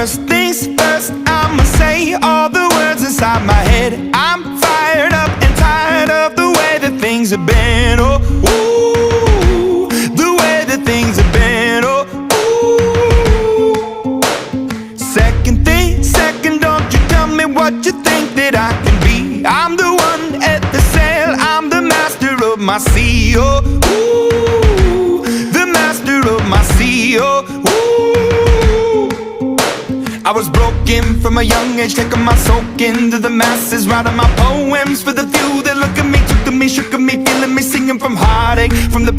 First things first, I'ma say all the words inside my head. I'm fired up and tired of the way that things have been. Oh, ooh, the way that things have been. Oh, ooh. Second thing, second, don't you tell me what you think that I can be. I'm the one at the sail, I'm the master of my sea. Oh, ooh, the master of my sea. Oh, ooh. I was broken from a young age, taking my soak into the masses, writing my poems for the few that look at me, took to me, shook at me, feeling me, singing from heartache, from the